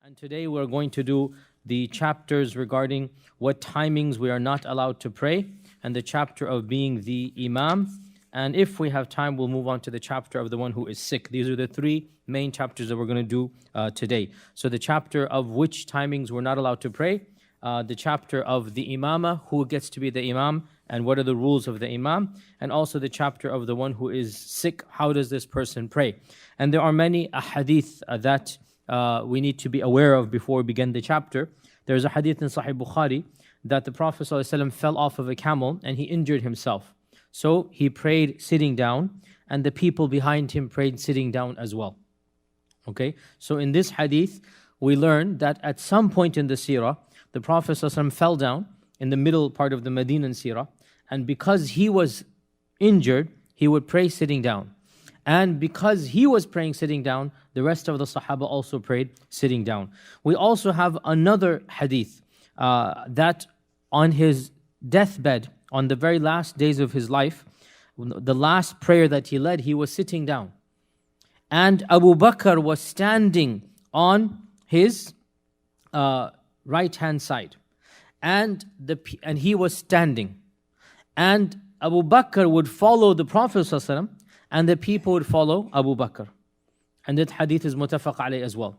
And today we're going to do the chapters regarding what timings we are not allowed to pray, and the chapter of being the Imam. And if we have time, we'll move on to the chapter of the one who is sick. These are the three main chapters that we're going to do today. So the chapter of which timings we're not allowed to pray, the chapter of the Imamah, who gets to be the Imam, and what are the rules of the Imam, and also the chapter of the one who is sick, how does this person pray. And there are many ahadith that we need to be aware of before we begin the chapter. There's a hadith in Sahih Bukhari that the Prophet ﷺ fell off of a camel and he injured himself. So he prayed sitting down, and the people behind him prayed sitting down as well. Okay, so in this hadith, we learn that at some point in the seerah, the Prophet ﷺ fell down in the middle part of the Medinan seerah, and because he was injured, he would pray sitting down. And because he was praying sitting down, the rest of the Sahaba also prayed sitting down. We also have another hadith that on his deathbed, on the very last days of his life, the last prayer that he led, he was sitting down. And Abu Bakr was standing on his right-hand side. And he was standing. And Abu Bakr would follow the Prophet ﷺ, and the people would follow Abu Bakr. And that hadith is muttafaq alayh as well.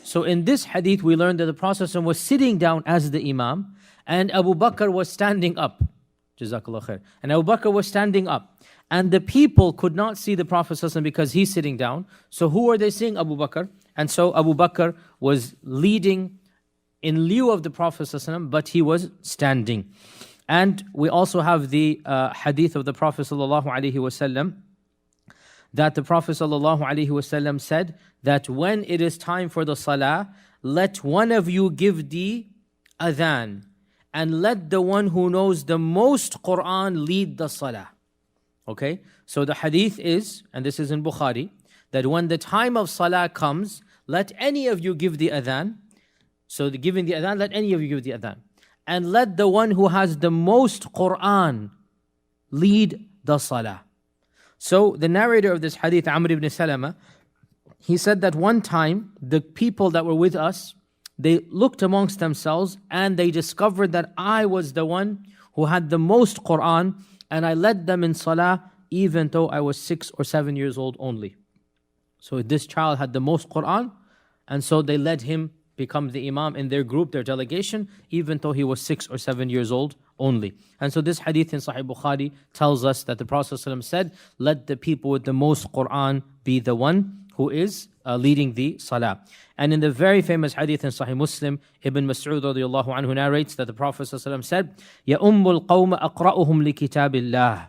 So in this hadith, we learned that the Prophet ﷺ was sitting down as the Imam, and Abu Bakr was standing up. Jazakallah khair. And Abu Bakr was standing up. And the people could not see the Prophet ﷺ because he's sitting down. So who are they seeing? Abu Bakr. And so Abu Bakr was leading in lieu of the Prophet ﷺ, but he was standing. And we also have the hadith of the Prophet ﷺ, that the Prophet ﷺ said that when it is time for the salah, let one of you give the adhan, and let the one who knows the most Quran lead the salah. Okay, so the hadith is, and this is in Bukhari, that when the time of salah comes, let any of you give the adhan. So giving the adhan, let any of you give the adhan. And let the one who has the most Quran lead the salah. So the narrator of this hadith, Amr ibn Salama, he said that one time the people that were with us, they looked amongst themselves and they discovered that I was the one who had the most Quran, and I led them in salah even though I was 6 or 7 years old only. So this child had the most Quran, and so they let him become the Imam in their group, their delegation, even though he was 6 or 7 years old only. And so this hadith in Sahih Bukhari tells us that the Prophet ﷺ said, let the people with the most Quran be the one who is leading the salah. And in the very famous hadith in Sahih Muslim, Ibn Mas'ud radiallahu anhu narrates that the Prophet ﷺ said, يَأُمُّ الْقَوْمَ أَقْرَأُهُمْ لِكِتَابِ اللَّهِ.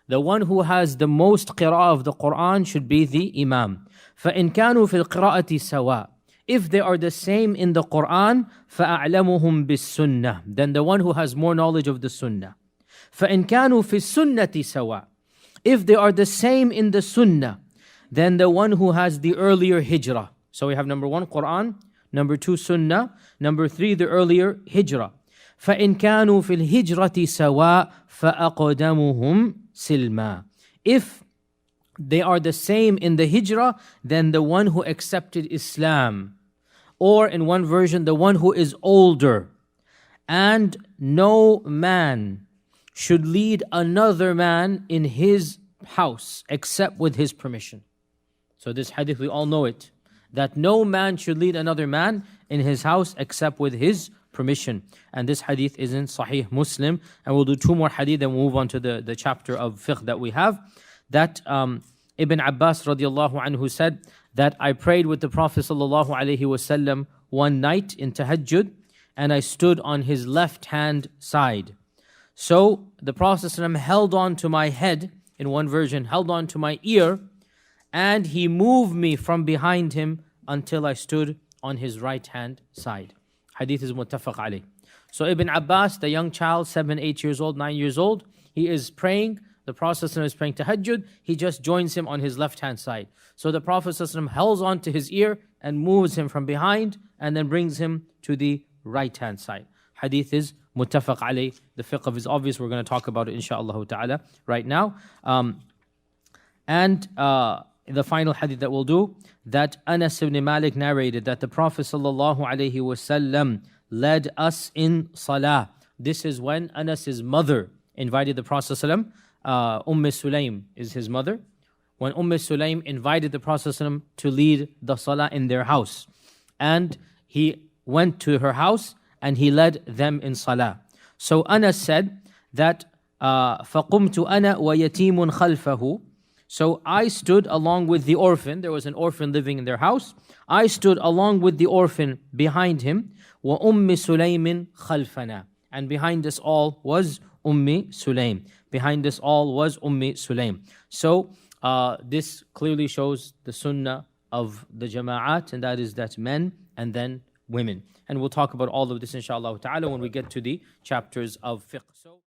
The one who has the most qira'ah of the Quran should be the Imam. فَإِنْ كَانُوا فِي الْقِرَاءَةِ سَوَاء. If they are the same in the Quran, فَأَعْلَمُهُمْ بِالسُّنَّةِ. Then the one who has more knowledge of the Sunnah. فَإِنْ كَانُوا فِي السُّنَّةِ سَوَاء. If they are the same in the Sunnah, then the one who has the earlier Hijrah. So we have number 1, Quran, number 2, Sunnah, number 3, the earlier Hijrah. فَإِنْ كَانُوا فِي الْهِجْرَةِ سَوَاء فَأَقْدَمُهُمْ سِلْمًا. If they are the same in the Hijrah, then the one who accepted Islam. Or in one version, the one who is older. And no man should lead another man in his house except with his permission. So this hadith, we all know it, that no man should lead another man in his house except with his permission. And this hadith is in Sahih Muslim. And we'll do 2 more hadith and we'll move on to the chapter of fiqh that we have. That Ibn Abbas radiallahu anhu said that I prayed with the Prophet sallallahu alaihi wasallam one night in tahajjud, and I stood on his left hand side. So the Prophet ﷺ held on to my head, in one version, held on to my ear, and he moved me from behind him until I stood on his right hand side. Hadith is muttafaq alayh. So Ibn Abbas, the young child, 7, 8 years old, 9 years old, he is praying. The Prophet ﷺ is praying tahajjud. He just joins him on his left hand side. So the Prophet ﷺ holds on to his ear and moves him from behind and then brings him to the right hand side. Hadith is muttafaq alayh. The fiqh of is obvious. We're going to talk about it inshaAllah ta'ala right now. the final hadith that we'll do, that Anas ibn Malik narrated that the Prophet ﷺ led us in salah. This is when Anas's mother invited the Prophet ﷺ. Sulaym is his mother. When Sulaym invited the Prophet ﷺ to lead the salah in their house. And he went to her house and he led them in salah. So Anas said that فَقُمْتُ أَنَا وَيَتِيمٌ خَلْفَهُ. So I stood along with the orphan. There was an orphan living in their house. I stood along with the orphan behind him. وَأُمِّ سُلَيْمٍ خَلْفَنَا. And behind us all was Sulaym. Behind us all was Sulaym. So this clearly shows the sunnah of the jama'at, and that is that men and then women. And we'll talk about all of this inshallah ta'ala when we get to the chapters of fiqh.